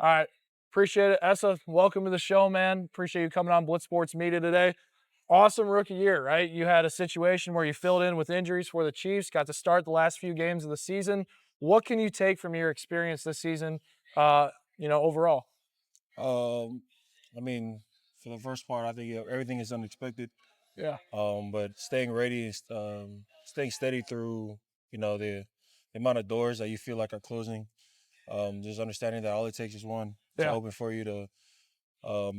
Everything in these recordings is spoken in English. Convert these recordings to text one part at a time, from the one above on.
All right. Appreciate it. Esa, welcome to the show, man. Appreciate you coming on Blitz Sports Media today. Awesome rookie year, right? You had a situation where you filled in with injuries for the Chiefs, got to start the last few games of the season. What can you take from your experience this season, overall? Um, I mean, for the first part, I think everything is unexpected. Yeah. But staying ready and staying steady through, the amount of doors that you feel like are closing. Just understanding that all it takes is one to Yeah. open for you to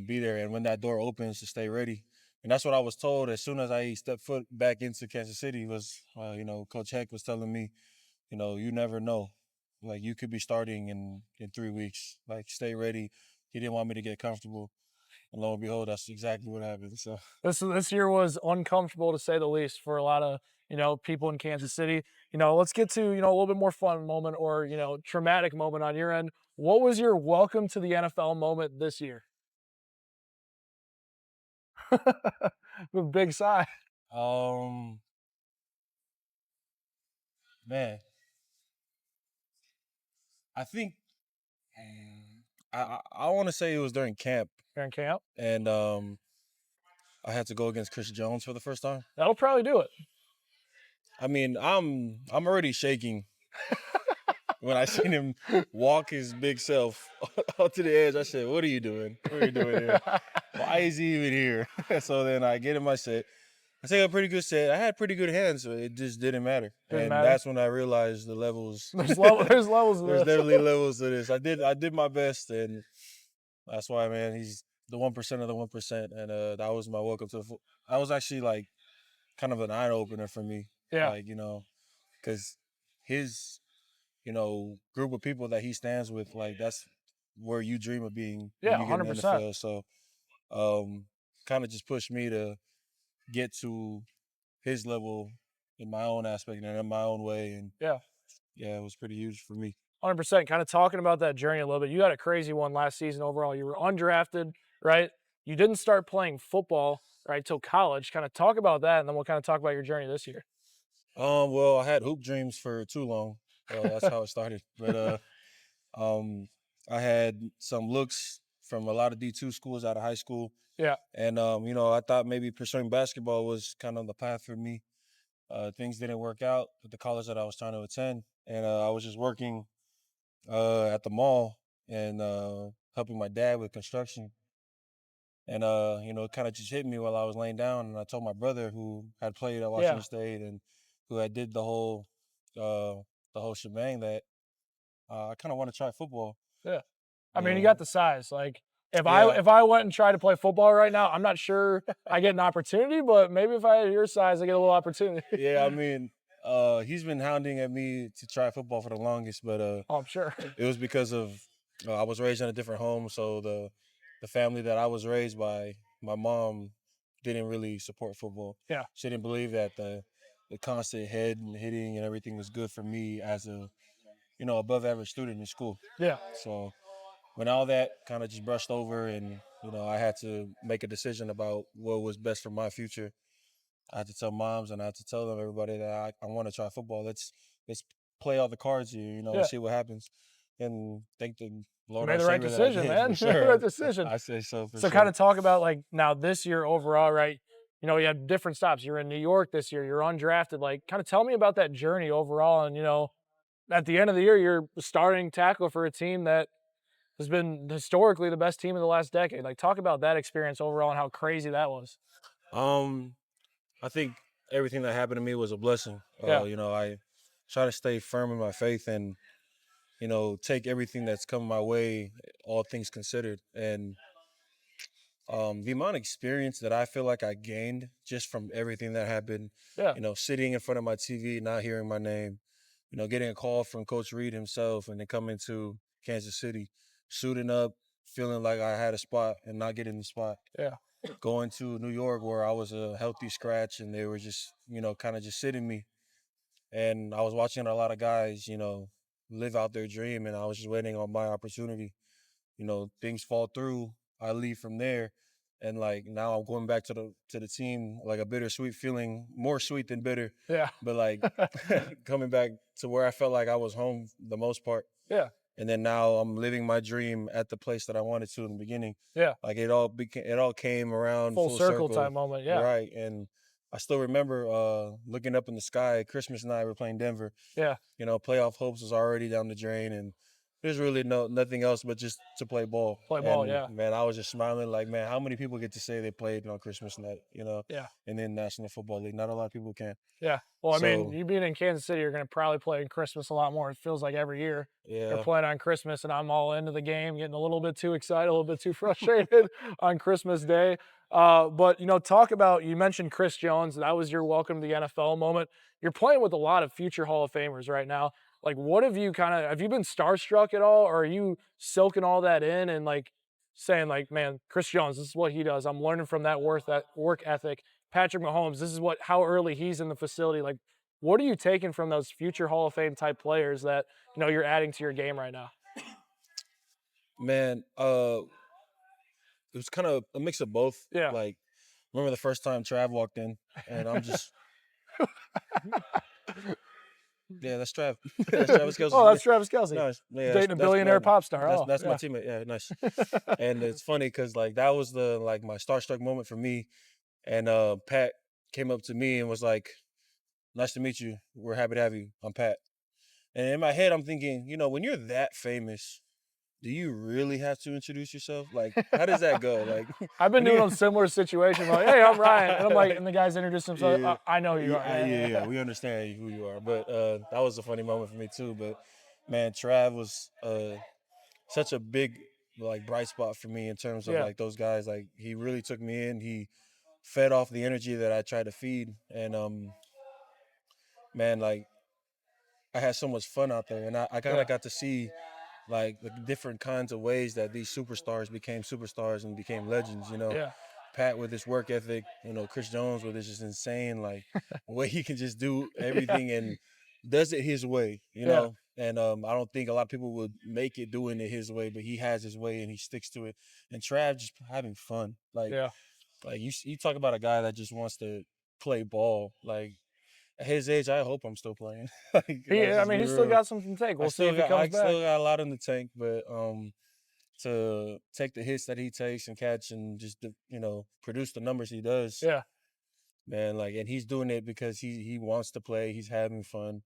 be there, and when that door opens, to stay ready. And that's what I was told as soon as I stepped foot back into Kansas City. Was Coach Heck was telling me, you never know. Like you could be starting in 3 weeks. Like stay ready. He didn't want me to get comfortable. And lo and behold, that's exactly what happened. So This year was uncomfortable to say the least for a lot of people in Kansas City. Let's get to a little bit more fun moment or traumatic moment on your end. What was your welcome to the NFL moment this year? A big sigh. um man, I think I want to say it was during camp, Aaron Camp. and I had to go against Chris Jones for the first time. That'll probably do it. I mean, I'm already shaking when I seen him walk his big self up to the edge. I said, "What are you doing? What are you doing here? Why is he even here?" So then I get in my set. I take a pretty good set. I had pretty good hands, so it just didn't matter. Didn't And matter. that's when I realized the levels. There's levels of There's this. definitely levels to this. I did my best, and that's why, man. He's the 1% of the 1%, and that was my welcome to the. That was actually like kind of an eye opener for me, Yeah. like because his group of people that he stands with, like that's where you dream of being when Yeah. you get in the 100%. NFL. So, kind of just pushed me to get to his level in my own aspect and in my own way. And Yeah. yeah, it was pretty huge for me. 100%. Kind of talking about that journey a little bit. You had a crazy one last season overall. You were undrafted, right? You didn't start playing football, right, till college. Kind of talk about that, and then we'll kind of talk about your journey this year. Well, I had hoop dreams for too long. That's how it started. But um, I had some looks from a lot of D2 schools out of high school, Yeah. and I thought maybe pursuing basketball was kind of the path for me. Things didn't work out at the college that I was trying to attend, and I was just working at the mall and helping my dad with construction. And it kind of just hit me while I was laying down, and I told my brother who had played at Yeah. Washington State and who had did uh, the whole shebang that I kind of want to try football. Yeah. I mean, you Uh, got the size. Like, if I yeah, if I went and tried to play football right now, I'm not sure I get an opportunity, but maybe if I had your size, I get a little opportunity. yeah. I mean, he's been hounding at me to try football for the longest, but Oh, I'm sure. it was because of I was raised in a different home, so the family that I was raised by, my mom didn't really support football. Yeah. She didn't believe that the constant head and hitting and everything was good for me as a above average student in school. Yeah. So when all that kind of just brushed over, and I had to make a decision about what was best for my future, I had to tell moms and I had to tell them, everybody, that I want to try football. Let's play all the cards here, and Yeah. see what happens. And thank the You Lord made our the right Savior that I decision, did, man. for You made the right sure. decision. I say so, for So kind sure. of talk about like now this year overall, right? You had different stops. You're in New York this year. You're undrafted. Like, kind of tell me about that journey overall. And at the end of the year, you're starting tackle for a team that has been historically the best team in the last decade. Like, talk about that experience overall and how crazy that was. Um, I think everything that happened to me was a blessing. Yeah. I try to stay firm in my faith and take everything that's come my way, all things considered. And the amount of experience that I feel like I gained just from everything that happened, Yeah. sitting in front of my TV, not hearing my name, getting a call from Coach Reed himself, and then coming to Kansas City, suiting up, feeling like I had a spot and not getting the spot. Yeah. Going to New York where I was a healthy scratch and they were just, kind of just sitting me. And I was watching a lot of guys, live out their dream, and I was just waiting on my opportunity. Things fall through. I leave from there, and like now I'm going back to the team, like a bittersweet feeling, more sweet than bitter, Yeah. but like coming back to where I felt like I was home the most part. Yeah. and then now I'm living my dream at the place that I wanted to in the beginning. Yeah. Like it all came around Full full circle type circle, moment. Yeah. right? And I still remember looking up in the sky. Christmas night, we're playing Denver. Yeah. Playoff hopes was already down the drain, and there's really nothing else but just to play ball. Play ball. And Yeah. man, I was just smiling like, man, how many people get to say they played on Christmas night? Yeah. In the National Football League, not a lot of people can. Yeah. Well, I mean, So you being in Kansas City, you're going to probably play in Christmas a lot more. It feels like every year they're yeah, playing on Christmas, and I'm all into the game, getting a little bit too excited, a little bit too frustrated on Christmas Day. But talk about, you mentioned Chris Jones. That was your welcome to the NFL moment. You're playing with a lot of future Hall of Famers right now. Like, what have you been starstruck at all, or are you soaking all that in and like saying like, man, Chris Jones, this is what he does. I'm learning from that work ethic. Patrick Mahomes, this is how early he's in the facility. Like, what are you taking from those future Hall of Fame type players that you're adding to your game right now? man, it was kind of a mix of both. Yeah. Like, remember the first time Trav walked in, and I'm just, yeah, that's Trav. That's Travis Kelsey. Oh, Yeah, that's Travis Kelsey, nice. Yeah, dating a billionaire pop star. Oh, that's my yeah. teammate. Yeah, nice. And it's funny because like that was the like my starstruck moment for me. And Pat came up to me and was like, "Nice to meet you. We're happy to have you. I'm Pat." And in my head, I'm thinking, when you're that famous, do you really have to introduce yourself? Like, how does that go? Like, I've been when doing you a similar situation. Like, hey, I'm Ryan, and I'm like, like, and the guys introduce themselves. yeah, I know who you are. yeah, yeah, yeah, Yeah, we understand who you are. But that was a funny moment for me too. But man, Trav was such a big like bright spot for me in terms of yeah, like those guys. Like he really took me in. He fed off the energy that I tried to feed, and man, like I had so much fun out there, and I kind yeah, of got to see like the different kinds of ways that these superstars became superstars and became legends. yeah, Pat with his work ethic, Chris Jones with his just insane like way he can just do yeah, everything and does it his way, yeah, And I don't think a lot of people would make it doing it his way, but he has his way and he sticks to it. And Trav just having fun, yeah. like you talk about a guy that just wants to play ball. Like at his age, I hope I'm still playing. Let's I just mean, be he's still real. got something to take. We'll see if he comes I back. still got a lot in the tank, but to take the hits that he takes and catch and just produce the numbers he does, Yeah, man. Like, and he's doing it because he wants to play. He's having fun.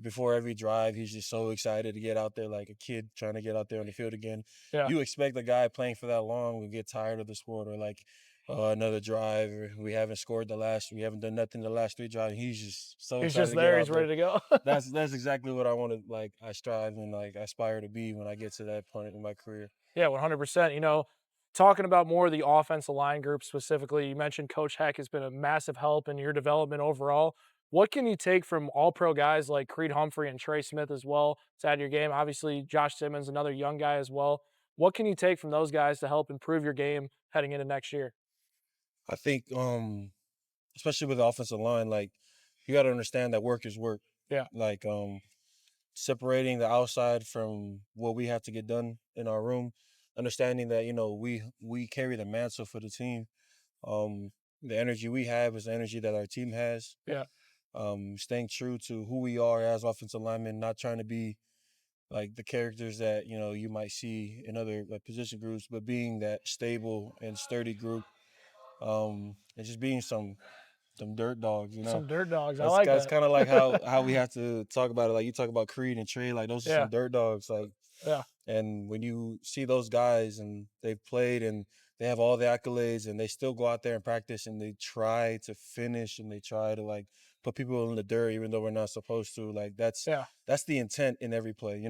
Before every drive, he's just so excited to get out there, like a kid trying to get out there on the field again. yeah. You expect a guy playing for that long will get tired of the sport, or like another drive, or we haven't done nothing the last 3 drives. He's just so He's excited just to get there. out He's there. ready to go. That's exactly what I want to like. I strive and like aspire to be when I get to that point in my career. Yeah, 100%. Talking about more of the offensive line group specifically, you mentioned Coach Heck has been a massive help in your development overall. What can you take from all pro guys like Creed Humphrey and Trey Smith as well to add to your game? Obviously, Josh Simmons, another young guy as well. What can you take from those guys to help improve your game heading into next year? I think, especially with the offensive line, like you got to understand that work is work. Yeah, Like separating the outside from what we have to get done in our room, understanding that we carry the mantle for the team. The energy we have is the energy that our team has. yeah, Staying true to who we are as offensive linemen, not trying to be like the characters that you might see in other like position groups, but being that stable and sturdy group, and just being some dirt dogs. some dirt dogs. I like That's that. kind of like how we have to talk about it. Like you talk about Creed and Trey, like those are Yeah, some dirt dogs. Like, yeah, and when you see those guys and they've played and they have all the accolades and they still go out there and practice and they try to finish and they try to like put people in the dirt even though we're not supposed to. Like yeah, that's the intent in every play.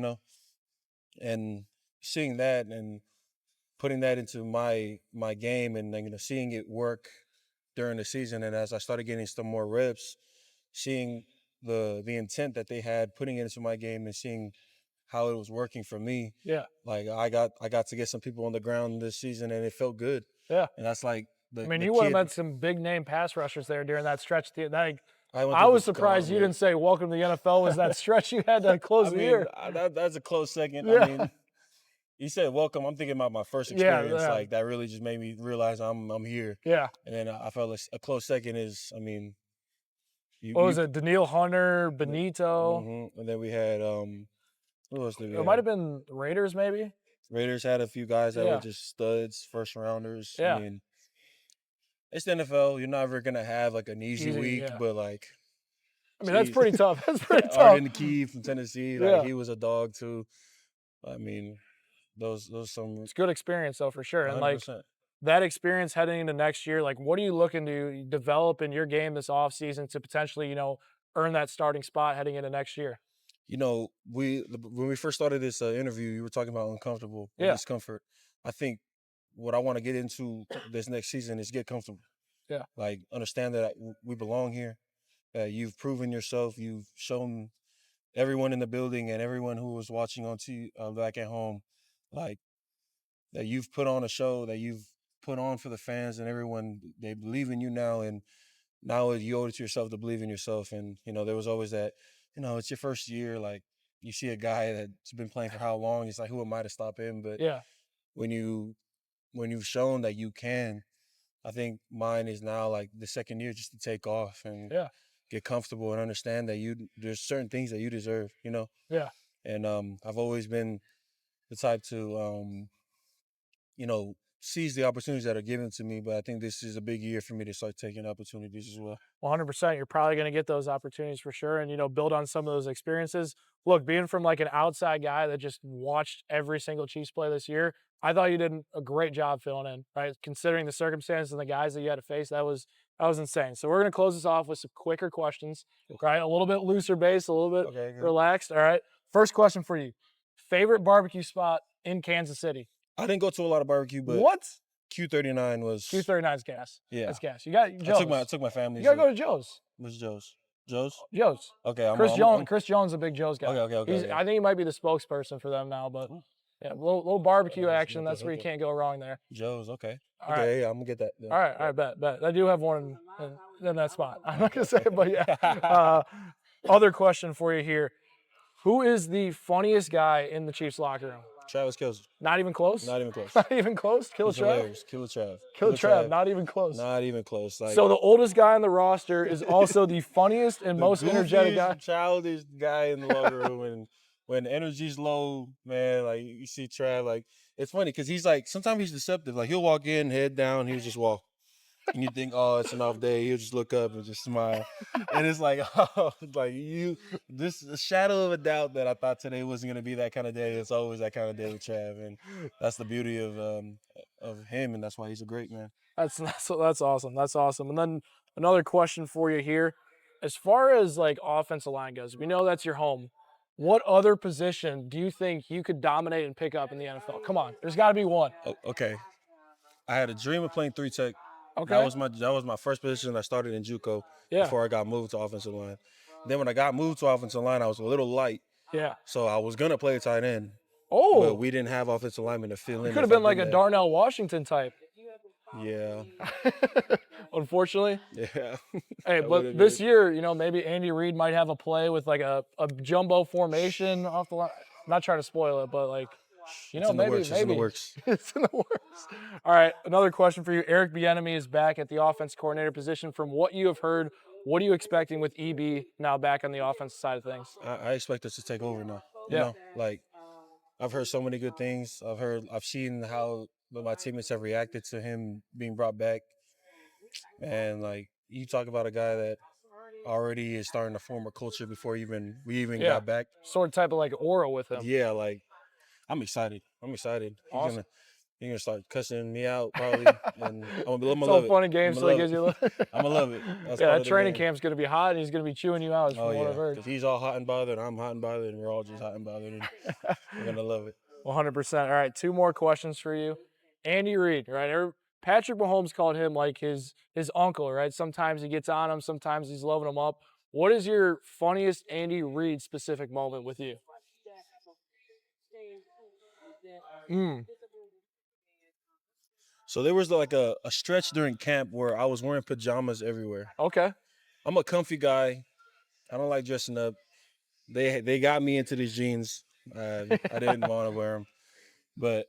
And seeing that and putting that into my game and seeing it work during the season, and as I started getting some more reps, seeing the intent that they had putting it into my game and seeing how it was working for me, yeah, like I got to get some people on the ground this season and it felt good. yeah. And that's like I the mean, the you would have kid met some big name pass rushers there during that stretch. Like, I went I through the was surprised you gauntlet. didn't say "Welcome to the NFL." Was that stretch you had to I close the mean, year? that's a close second. I Yeah, mean, you said welcome. I'm thinking about my first yeah, experience. yeah, Like that really just made me realize I'm here. yeah. And then I felt like a close second is, I mean, What was you it? Daniil Hunter, Benito. and then we had Who else did we It might have? have been Raiders, maybe. Raiders had a few guys that were Yeah, just studs, first rounders. I yeah. mean, it's the NFL. You're never gonna have like an easy Easy, week, yeah. but like, I mean, that's geez, pretty tough. That's pretty tough. Arden Key from Tennessee, like Yeah. he was a dog too. I mean, those some It's good experience though for sure. And hundred like percent. that experience heading into next year, like what are you looking to develop in your game this offseason to potentially, earn that starting spot heading into next year? You know, when we first started this interview, you were talking about uncomfortable or Yeah. discomfort. I think what I want to get into this next season is get comfortable. Yeah. Like understand that we belong here. That you've proven yourself. You've shown everyone in the building and everyone who was watching on back at home, like that you've put on a show that you've put on for the fans and everyone. They believe in you now, and now you owe it to yourself to believe in yourself. And there was always that, it's your first year. Like you see a guy that's been playing for how long? It's like, who am I to stop him? But Yeah. when you've shown that you can, I think mine is now like the second year just to take off and Yeah. get comfortable and understand that there's certain things that you deserve. Yeah. And I've always been the type to seize the opportunities that are given to me. But I think this is a big year for me to start taking opportunities as well. 100%. You're probably going to get those opportunities for sure and, build on some of those experiences. Look, being from like an outside guy that just watched every single Chiefs play this year, I thought you did a great job filling in, right? Considering the circumstances and the guys that you had to face, that was insane. So we're going to close this off with some quicker questions, right? A little bit looser base, a little bit Okay, good. relaxed. All right. First question for you. Favorite barbecue spot in Kansas City? I didn't go to a lot of barbecue, but What? Q39 was Q39's gas. Yeah. That's gas. You got Joe's. I took my family. You got to go to Joe's. What's Joe's? Joe's? Joe's. Okay, Chris Jones is a big Joe's guy. Okay. I think he might be the spokesperson for them now, but yeah, little barbecue action. That's where you can't go wrong there. Joe's, okay. All Okay, right. yeah, I'm gonna get that. Then. All right, bet. I do have one in that spot. I'm not gonna say it, but yeah. Other question for you here: who is the funniest guy in the Chiefs locker room? Travis Kelce. Not even close. Not even close. Not even close. Killer Trav. Trav. Killer Trav. Not even close. Not even close. Like, so the oldest guy on the roster is also the funniest and most energetic guy. Childish guy in the locker room, and when energy's low, man, like you see Trav, like it's funny because he's like sometimes he's deceptive. Like he'll walk in, head down, he'll just walk. And you think, oh, it's an off day. He'll just look up and just smile. And it's like, this a shadow of a doubt that I thought today wasn't going to be that kind of day. It's always that kind of day with Trav. And that's the beauty of him. And that's why he's a great man. That's awesome. That's awesome. And then another question for you here. As far as like offensive line goes, we know that's your home. What other position do you think you could dominate and pick up in the NFL? Come on, there's got to be one. Oh, okay. I had a dream of playing 3-tech. Okay. That was my first position. I started in JUCO before I got moved to offensive line. Then when I got moved to offensive line, I was a little light. Yeah. So I was gonna play tight end. Oh. But we didn't have offensive linemen to fill in. You could have been like a Darnell Washington type. Yeah. Unfortunately. Yeah. Hey, but this year, maybe Andy Reid might have a play with like a jumbo formation off the line. I'm not trying to spoil it, but like. Maybe. It's in the works. It's in the works. All right, another question for you. Eric Bieniemy is back at the offense coordinator position. From what you have heard, what are you expecting with EB now back on the offensive side of things? I expect us to take over now. Yeah. I've heard so many good things. I've seen how my teammates have reacted to him being brought back. And like you talk about a guy that already is starting to form a culture before we even got back. Sort of type of like aura with him. Yeah, like I'm excited. Awesome. He's gonna start cussing me out probably, and I'm gonna it's love all fun and games till he gives you. I'm gonna love it. That training camp's gonna be hot, and he's gonna be chewing you out. From what I've heard. Because he's all hot and bothered, I'm hot and bothered, and we're all just hot and bothered, and we're gonna love it. 100%. All right, two more questions for you. Andy Reid, right? Patrick Mahomes called him like his uncle, right? Sometimes he gets on him, sometimes he's loving him up. What is your funniest Andy Reid specific moment with you? So there was like a stretch during camp where I was wearing pajamas everywhere. Okay. I'm a comfy guy. I don't like dressing up. They got me into these jeans. I didn't want to wear them, but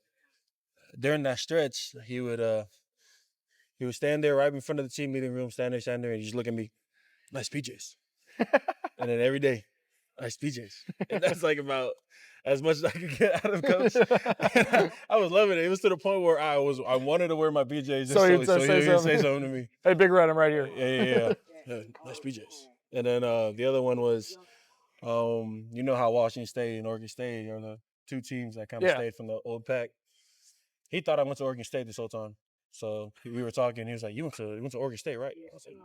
during that stretch, he would stand there right in front of the team meeting room, stand there, and he'd just look at me, nice PJs. And then every day, nice PJs. And that's like about as much as I could get out of coach. I was loving it. It was to the point where I wanted to wear my PJs just So he'd so say he'd say something. something to me. Hey, Big Red, I'm right here. Yeah. Nice PJs. And then the other one was, you know how Washington State and Oregon State are the two teams that kind of Yeah. stayed from the old pack. He thought I went to Oregon State this whole time. So we were talking. He was like, "You went to Oregon State, right?" I was like,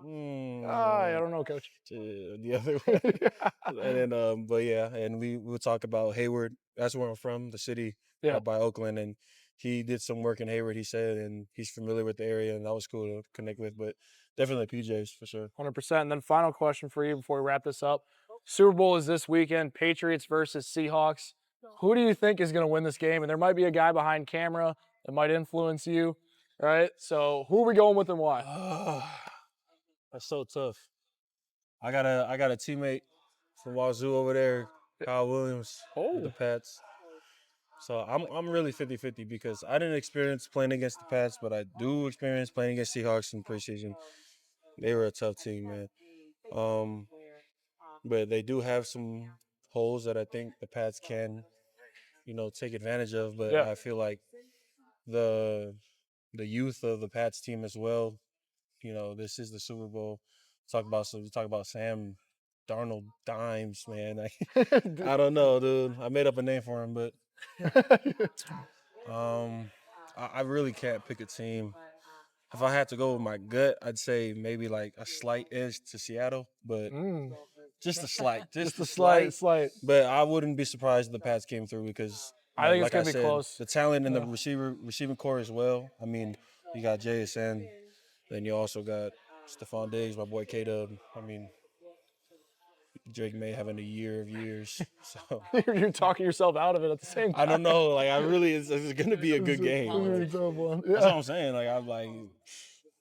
I don't know, Coach. The other one. And then, but yeah, and we would talk about Hayward. That's where I'm from, the city Yeah. by Oakland, and he did some work in Hayward. He said, and he's familiar with the area, and that was cool to connect with. But definitely PJs for sure. 100%. And then final question for you before we wrap this up. Super Bowl is this weekend, Patriots versus Seahawks. Who do you think is going to win this game? And there might be a guy behind camera that might influence you, right? So who are we going with and why? That's so tough. I got a teammate from Wazoo over there, Kyle Williams, with the Pats. So I'm really 50-50 because I didn't experience playing against the Pats, but I do experience playing against Seahawks in preseason. They were a tough team, man. But they do have some holes that I think the Pats can, take advantage of. But Yeah. I feel like the youth of the Pats team as well. This is the Super Bowl. Talk about Sam Darnold dimes, man. I don't know, dude. I made up a name for him, but I really can't pick a team. If I had to go with my gut, I'd say maybe like a slight edge to Seattle, but just a slight, just a slight. But I wouldn't be surprised if the Pats came through because, I think like it's gonna I be said, close. the talent in the receiving core as well. I mean, you got JSN, then you also got Stephon Diggs, my boy K-Dub. I mean, Drake May having a year of years. So You're talking yourself out of it at the same time. I don't know. Like, I really, it's going to be a good game. Like, That's what I'm saying. Like, I'm like,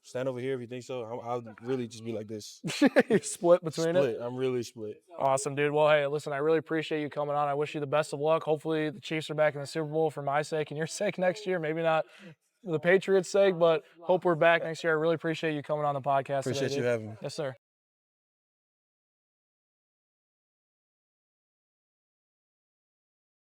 stand over here if you think so. I'll really just be like this. You're split between it? I'm really split. Awesome, dude. Well, hey, listen, I really appreciate you coming on. I wish you the best of luck. Hopefully the Chiefs are back in the Super Bowl for my sake and your sake next year. Maybe not for the Patriots' sake, but hope we're back next year. I really appreciate you coming on the podcast. Appreciate today, you having me. Yes, sir.